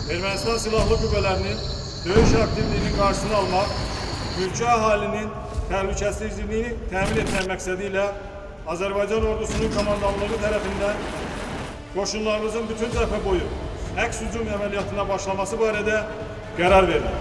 Ermənistan Silahlı Qüvvələrinin döyüş aktivliyinin qarşısını almaq, mülki əhalinin təhlükəsizliyini təmin etmək məqsədi ilə Azərbaycan ordusunun komandanlığı tərəfindən qoşunlarımızın bütün cəbhə boyu əks hücum əməliyyatına başlaması barədə qərar verildi.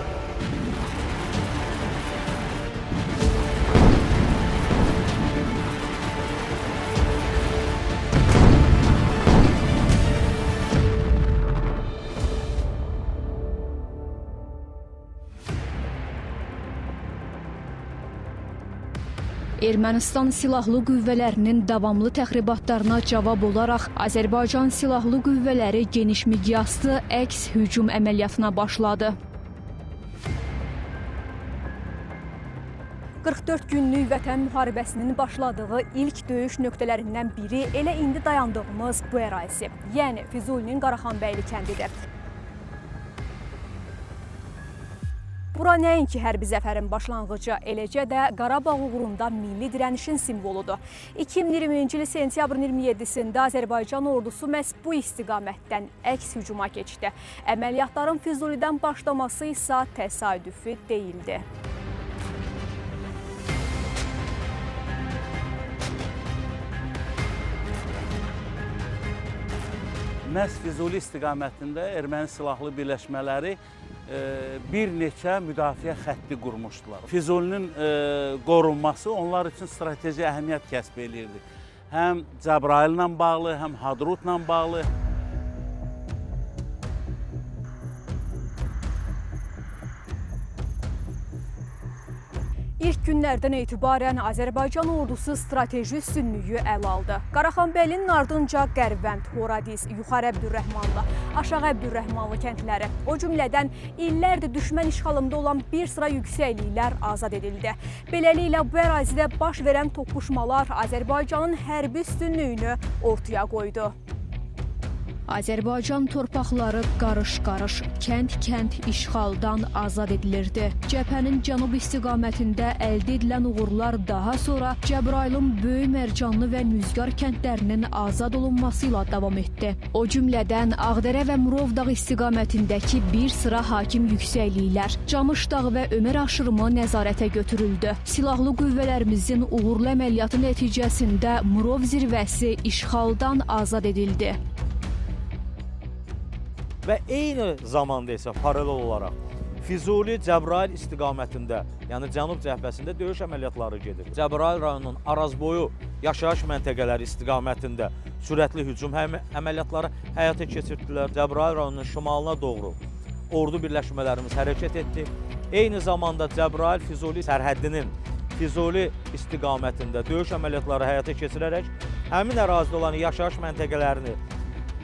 Ermənistan Silahlı Qüvvələrinin davamlı təxribatlarına cavab olaraq Azərbaycan Silahlı Qüvvələri geniş miqyaslı əks hücum əməliyyatına başladı. 44 günlük vətən müharibəsinin başladığı ilk döyüş nöqtələrindən biri elə indi dayandığımız bu ərazisi, yəni Füzulinin Qaraxanbəyli kəndidir. Bura nəinki hərbi zəfərin başlanğıcı, eləcə də Qarabağ uğrunda milli dirənişin simvoludur. 2020-ci il sentyabrın 27-sində Azərbaycan ordusu məhz bu istiqamətdən əks hücuma keçdi. Əməliyyatların Füzulidən başlaması isə təsadüfi deyildi. Məhz Füzuli istiqamətində erməni silahlı birləşmələri bir neçə müdafiə xətti qurmuşdular. Füzulinin qorunması onlar üçün strateji əhəmiyyət kəsb edirdi. Həm Cəbrayıllə bağlı, həm Hadrutla bağlı. İlk günlərdən etibarən Azərbaycan ordusu strateji üstünlüyü ələ aldı. Qaraxanbəylinin ardınca Qərvənd, Horadiz, Yuxarı Əbdürrəhmanlı, Aşağı Əbdürrəhmanlı kəndləri, o cümlədən illərdir düşmən işğalında olan bir sıra yüksəkliklər azad edildi. Beləliklə bu ərazidə baş verən toqquşmalar Azərbaycanın hərbi üstünlüyünü ortaya qoydu. Azərbaycan torpaqları qarış-qarış, kənd-kənd işğaldan azad edilirdi. Cəbhənin cənub istiqamətində əldə edilən uğurlar daha sonra Cəbrailin Böyük Mərcanlı və Nüzgar kəndlərinin azad olunması ilə davam etdi. O cümlədən Ağdərə və Murovdağ istiqamətindəki bir sıra hakim yüksəkliklər, Camışdağ və Ömər aşırımı nəzarətə götürüldü. Silahlı qüvvələrimizin uğurlu əməliyyatı nəticəsində Murov zirvəsi işğaldan azad edildi. Və eyni zamanda isə paralel olaraq Füzuli, Cəbrayıl istiqamətində, yəni cənub cəbhəsində döyüş əməliyyatları gedir. Cəbrayıl rayonunun Arazboyu yaşayış məntəqələri istiqamətində sürətli hücum əməliyyatları həyata keçirdilər. Cəbrayıl rayonunun şimalına doğru ordu birləşmələrimiz hərəkət etdi. Eyni zamanda Cəbrayıl-Füzuli sərhəddinin Füzuli istiqamətində döyüş əməliyyatları həyata keçirərək həmin ərazidə olan yaşayış məntəqələrini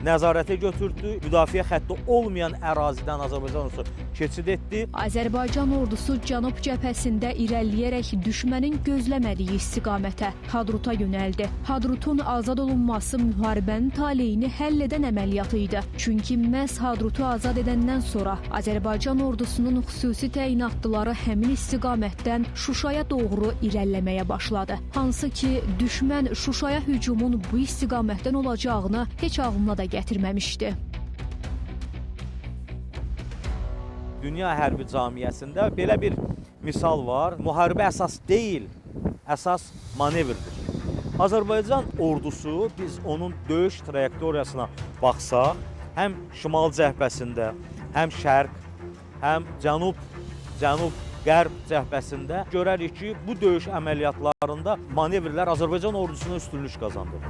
nəzarətə götürdü. Müdafiə xətti olmayan ərazidən Azərbaycan ordusu keçid etdi. Azərbaycan ordusu cənub cəbhəsində irəliləyərək düşmənin gözləmədiyi istiqamətə Hadruta yönəldi. Hadrutun azad olunması müharibənin taleyini həll edən əməliyyatı idi. Çünki məhz Hadrutu azad edəndən sonra Azərbaycan ordusunun xüsusi təyinatlıları həmin istiqamətdən Şuşaya doğru irəliləməyə başladı. Hansı ki, düşmən Şuşaya hücumun bu istiqamətdən olacağını heç ağlına da gətirməmişdi. Dünya hərbi camiyyəsində belə bir misal var. Müharibə əsas deyil, əsas manevrdir. Azərbaycan ordusu, biz onun döyüş trayektoriyasına baxsaq, həm şimal cəbhəsində, həm şərq, həm cənub-qərb cəbhəsində görərik ki, bu döyüş əməliyyatlarında manevrlər Azərbaycan ordusuna üstünlük qazandırır.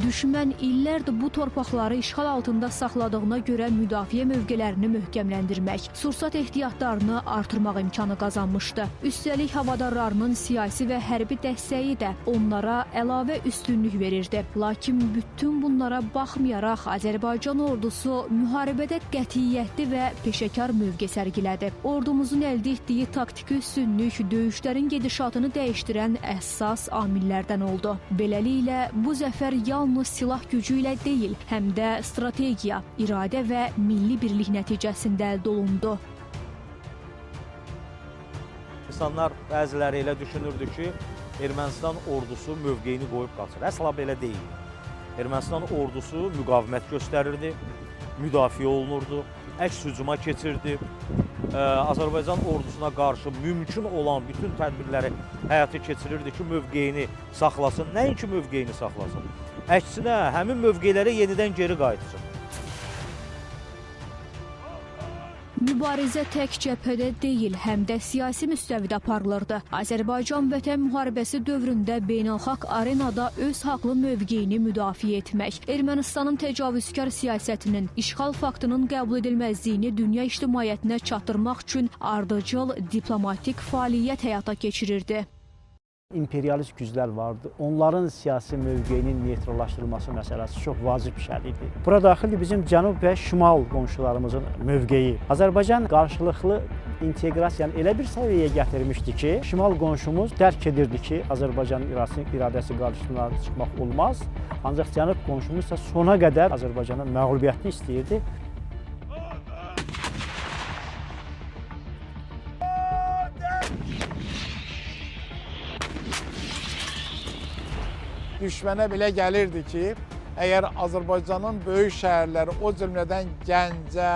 Düşmən illərdir bu torpaqları işğal altında saxladığına görə müdafiə mövqələrini möhkəmləndirmək, sursat ehtiyatlarını artırmaq imkanı qazanmışdı. Üstəlik havadarlarının siyasi və hərbi dəstəyi də onlara əlavə üstünlük verirdi. Lakin bütün bunlara baxmayaraq Azərbaycan ordusu müharibədə qətiyyətli və peşəkar mövqe sərgilədi. Ordumuzun əldə etdiyi taktiki üstünlük döyüşlərin gedişatını dəyişdirən əsas amillərdən oldu. Beləliklə bu zəfər yalnız silah gücü ilə deyil, həm də strategiya, iradə və milli birlik nəticəsində əldə olundu. İnsanlar bəziləri elə düşünürdü ki, Ermənistan ordusu mövqeyini qoyub qaçır. Əsla belə deyil. Ermənistan ordusu müqavimət göstərirdi, müdafiə olunurdu, əks hücuma keçirdi. Azərbaycan ordusuna qarşı mümkün olan bütün tədbirləri həyata keçirirdi ki, mövqeyini saxlasın. Nəinki mövqeyini saxlasın, əksinə həmin mövqelərə yenidən geri qayıtsın. Mübarizə tək cəbhədə deyil, həm də siyasi müstəvidə aparılırdı. Azərbaycan Vətən müharibəsi dövründə beynəlxalq arenada öz haqlı mövqeyini müdafiə etmək, Ermənistanın təcavüzkar siyasətinin, işğal faktının qəbul edilməzliyini dünya ictimaiyyətinə çatdırmaq üçün ardıcıl diplomatik fəaliyyət həyata keçirirdi. İmperialist güclər vardı. Onların siyasi mövqeyinin neytrallaşdırılması məsələsi çox vacib bir şey idi. Bura daxildir bizim cənub və şimal qonşularımızın mövqeyi. Azərbaycan qarşılıqlı inteqrasiyanı elə bir səviyyəyə gətirmişdi ki, şimal qonşumuz dərk edirdi ki, Azərbaycanın iradəsi qarşısına çıxmaq olmaz. Ancaq cənub qonşumuz isə sona qədər Azərbaycanın məğlubiyyətini istəyirdi. Düşmənə belə gəlirdi ki, əgər Azərbaycanın böyük şəhərləri, o cümlədən Gəncə,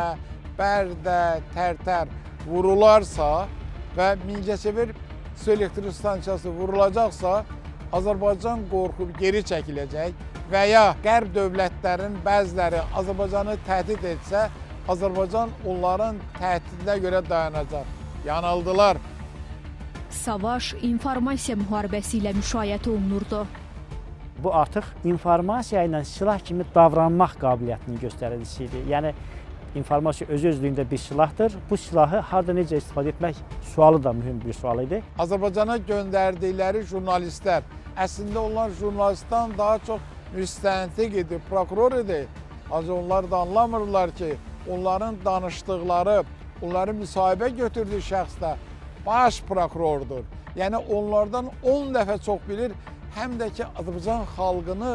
Bərdə, Tərtər vurularsa və Mingəçevir su elektrik stansiyası vurulacaqsa, Azərbaycan qorxub geri çəkiləcək və ya qərb dövlətlərin bəziləri Azərbaycanı təhdid etsə, Azərbaycan onların təhdidinə görə dayanacaq. Yanıldılar. Savaş informasiya müharibəsi ilə müşayiət olunurdu. Bu artıq informasiya ilə silah kimi davranmaq qabiliyyətinin göstəricisi idi. Yəni, informasiya öz-özlüyündə bir silahdır. Bu silahı harada necə istifadə etmək sualı da mühüm bir sual idi. Azərbaycana göndərdikləri jurnalistlər, əslində onlar jurnalistdən daha çox müstəntiq idi, prokuror idi. Ancaq onlar da anlamırlar ki, onların danışdıqları, onların müsahibə götürdüyü şəxsdə baş prokurordur. Yəni, onlardan 10 dəfə çox bilir, həm də ki, Azərbaycan xalqını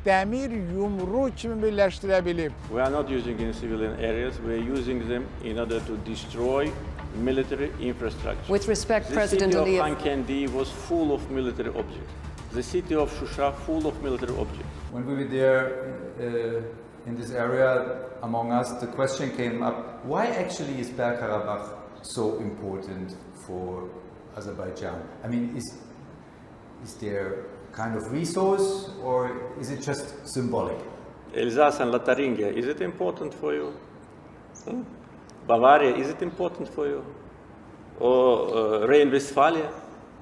dəmir yumru kimi birləşdirə bilib. We are not using in civilian areas, we are using them in order to destroy military infrastructure. With respect, President Aliyev. The city of Xankəndi was full of military objects. The city of Shusha full of military objects. When we were there in this area among us, the question came up, why actually is Bergkarabakh so important for Azerbaijan? I mean, is there kind of resource, or is it just symbolic? Alsace and Lotharingia, is it important for you? Bavaria, is it important for you? Or Rhine-Westphalia?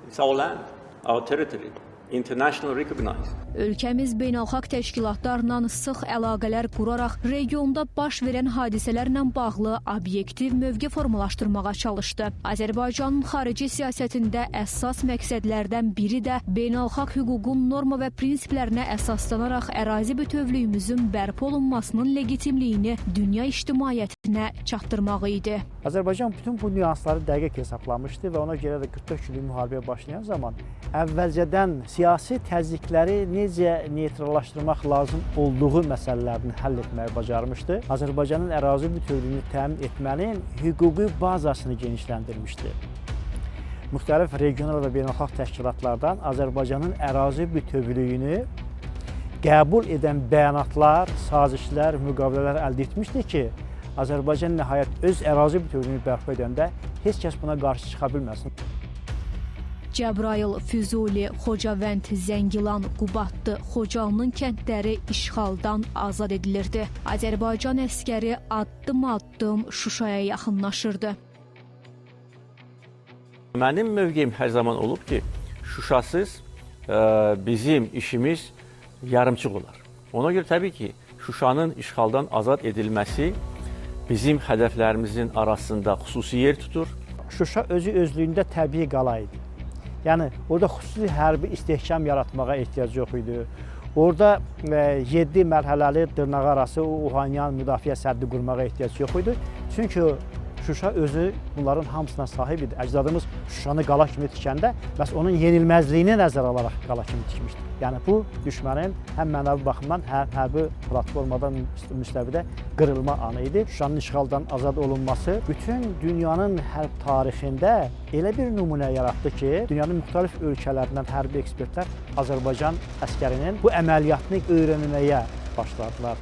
It's our land, our territory, international recognized. Ölkəmiz beynəlxalq təşkilatlarla sıx əlaqələr quraraq regionda baş verən hadisələrlə bağlı obyektiv mövqe formalaşdırmağa çalışdı. Azərbaycanın xarici siyasətində əsas məqsədlərdən biri də beynəlxalq hüququn norma və prinsiplərinə əsaslanaraq ərazi bütövlüyümüzün bərpa olunmasının legitimliyini dünya ictimaiyyətinə çatdırmağı idi. Azərbaycan bütün bu nüansları dəqiq hesablamışdı və ona görə də 44 günlük müharibəyə başlayan zaman əvvəlcədən siyasi təzyiqləri necə neytrallaşdırmaq lazım olduğu məsələlərini həll etməyi bacarmışdı. Azərbaycanın ərazi bütövlüyünü təmin etmənin hüquqi bazasını genişləndirmişdi. Müxtəlif regional və beynəlxalq təşkilatlardan Azərbaycanın ərazi bütövlüyünü qəbul edən bəyanatlar, sazişlər, müqavilələr əldə etmişdi ki, Azərbaycan nəhayət öz ərazi bütövlüyünü bərpa edəndə heç kəs buna qarşı çıxa bilməsin. Cəbrayıl, Füzuli, Xocavənd, Zəngilan, Qubadlı, Xocalının kəndləri işğaldan azad edilirdi. Azərbaycan əskəri addım-addım Şuşaya yaxınlaşırdı. Mənim mövqeyim hər zaman olub ki, Şuşasız bizim işimiz yarımçıq olar. Ona görə təbii ki, Şuşanın işğaldan azad edilməsi bizim hədəflərimizin arasında xüsusi yer tutur. Şuşa özü-özlüyündə təbii qala idi. Yəni, orada xüsusi hərbi istehkam yaratmağa ehtiyac yox idi. Orada 7 mərhələli dırnaqarası Uhanyan müdafiə səddi qurmağa ehtiyac yox idi. Çünki Şuşa özü bunların hamısına sahib idi. Əcdadımız Şuşanı qala kimi tikəndə məhz onun yenilməzliyini nəzərə alaraq qala kimi tikmişdi. Yəni bu düşmənin həm mənəvi baxımdan, həm hərbi platformadan müstəvidə qırılma anı idi. Şuşanın işğaldan azad olunması bütün dünyanın hərb tarixində elə bir nümunə yaratdı ki, dünyanın müxtəlif ölkələrindən hərbi ekspertlər Azərbaycan əskərinin bu əməliyyatını öyrənməyə başladılar.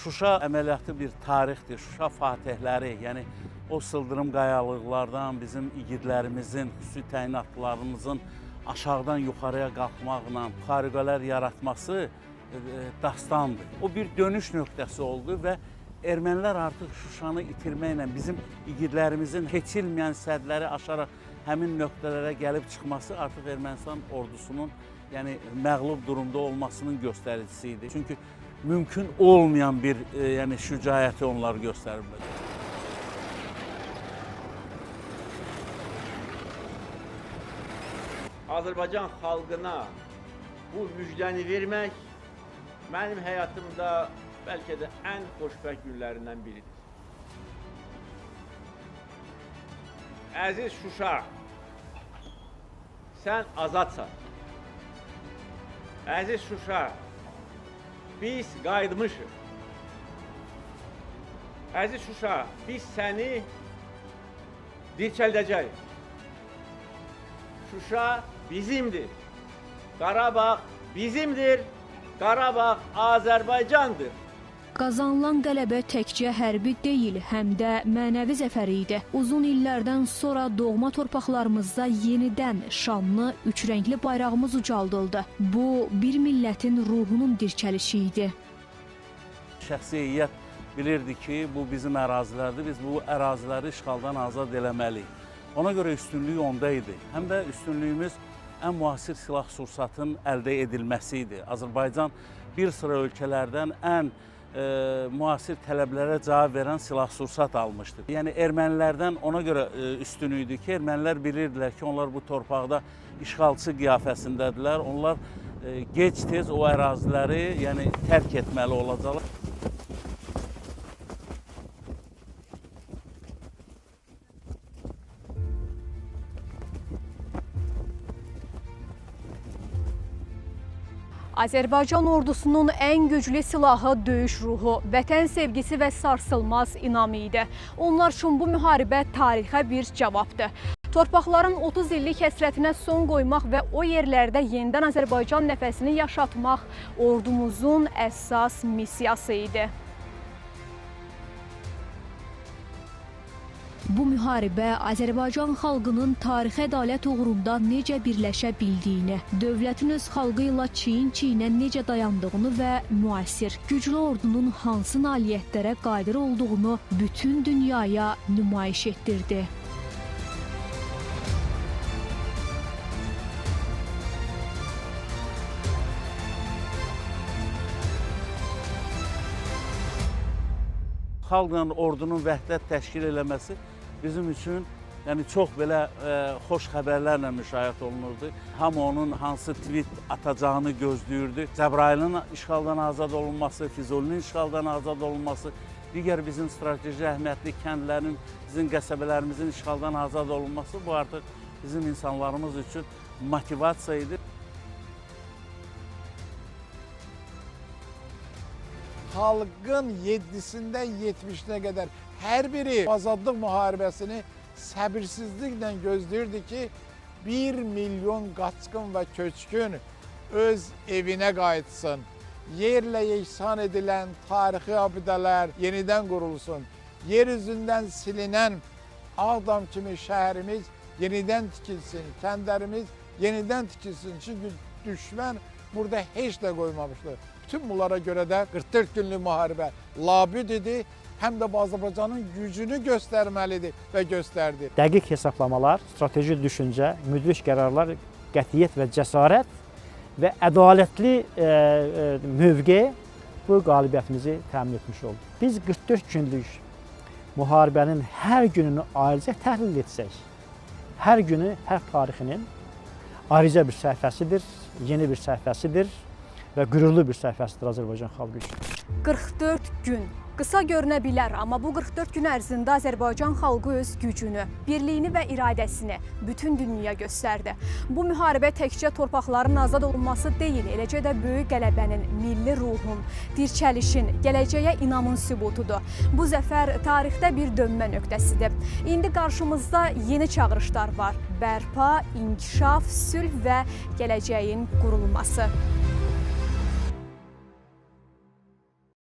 Şuşa əməliyyatı bir tarixdir. Şuşa fatihləri, yəni o sıldırım qayalıqlardan bizim igidlərimizin, xüsusi təyinatlarımızın aşağıdan yuxarıya qalxmaqla xariqələr yaratması dastandır. O bir dönüş nöqtəsi oldu və ermənilər artıq Şuşanı itirməklə bizim igidlərimizin keçilməyən sədləri aşaraq həmin nöqtələrə gəlib çıxması artıq Ermənistan ordusunun məğlub durumda olmasının göstəricisi idi. Çünki mümkün olmayan bir şücaəti onlar göstəriblər. Azərbaycan xalqına bu müjdəni vermək mənim həyatımda bəlkə də ən xoşbəxt günlərindən biridir. Əziz Şuşa, sən azadsan. Əziz Şuşa, biz qayıtmışıq. Əziz Şuşa, biz səni dirçəldəcəyik. Şuşa bizimdir. Qarabağ bizimdir. Qarabağ Azərbaycandır. Qazanılan qələbə təkcə hərbi deyil, həm də mənəvi zəfər idi. Uzun illərdən sonra doğma torpaqlarımızda yenidən şanlı, üçrəngli bayrağımız ucaldıldı. Bu, bir millətin ruhunun dirçəlişi idi. Şəxsi heyət bilirdi ki, bu bizim ərazilərdir. Biz bu əraziləri işğaldan azad eləməliyik. Ona görə üstünlük onda idi. Həm də üstünlüyümüz ən müasir silah-sursatın əldə edilməsi idi. Azərbaycan bir sıra ölkələrdən ən müasir tələblərə cavab verən silah-sursat almışdı. Yəni ermənilərdən ona görə üstün idi ki, ermənilər bilirdilər ki, onlar bu torpaqda işğalçı qiyafəsindədirlər. Onlar gec-tez o əraziləri tərk etməli olacaqlar. Azərbaycan ordusunun ən güclü silahı döyüş ruhu, vətən sevgisi və sarsılmaz inamı idi. Onlar üçün bu müharibə tarixə bir cavabdır. Torpaqların 30 illik həsrətinə son qoymaq və o yerlərdə yenidən Azərbaycan nəfəsini yaşatmaq ordumuzun əsas missiyası idi. Bu müharibə Azərbaycan xalqının tarixi ədalət uğrunda necə birləşə bildiyini, dövlətin öz xalqı ilə çiyin-çiyinə necə dayandığını və müasir, güclü ordunun hansı nailiyyətlərə qadir olduğunu bütün dünyaya nümayiş etdirdi. Xalqla ordunun vəhdət təşkil eləməsi bizim üçün çox belə xoş xəbərlərlə müşahidə olunurdu. Hamı onun hansı tweet atacağını gözləyirdi. Cəbrayılın işğaldan azad olunması, Füzulinin işğaldan azad olunması, digər bizim strateji əhəmiyyətli kəndlərin, bizim qəsəbələrimizin işğaldan azad olunması bu artıq bizim insanlarımız üçün motivasiya idi. Xalqın 7-sindən 70-nə qədər hər biri azadlıq müharibəsini səbirsizliklə gözləyirdi ki, 1 milyon qaçqın və köçkün öz evinə qayıtsın. Yerlə yeksan edilən tarixi abidələr yenidən qurulsun. Yer üzündən silinən Ağdam kimi şəhərimiz yenidən tikilsin, kəndlərimiz yenidən tikilsin. Çünki düşmən burada heç də qoymamışdı. Bütün bunlara görə də 44 günlük müharibə labüd idi, həm də Azərbaycanın gücünü göstərməlidir və göstərdi. Dəqiq hesablamalar, strateji düşüncə, müdrik qərarlar, qətiyyət və cəsarət və ədalətli mövqe bu qalibiyyətimizi təmin etmiş oldu. Biz 44 günlük müharibənin hər gününü ayrıca təhlil etsək, hər günü, hər tarixinin ayrıca bir səhifəsidir. yeni bir səhifəsidir və qürurlu bir səhifəsidir Azərbaycan xalqı üçün. 44 gün. Qısa görünə bilər, amma bu 44 gün ərzində Azərbaycan xalqı öz gücünü, birliyini və iradəsini bütün dünyaya göstərdi. Bu müharibə təkcə torpaqların azad olunması deyil, eləcə də böyük qələbənin, milli ruhun, dirçəlişin, gələcəyə inamın sübutudur. Bu zəfər tarixdə bir dönmə nöqtəsidir. İndi qarşımızda yeni çağırışlar var. Bərpa, inkişaf, sülh və gələcəyin qurulması.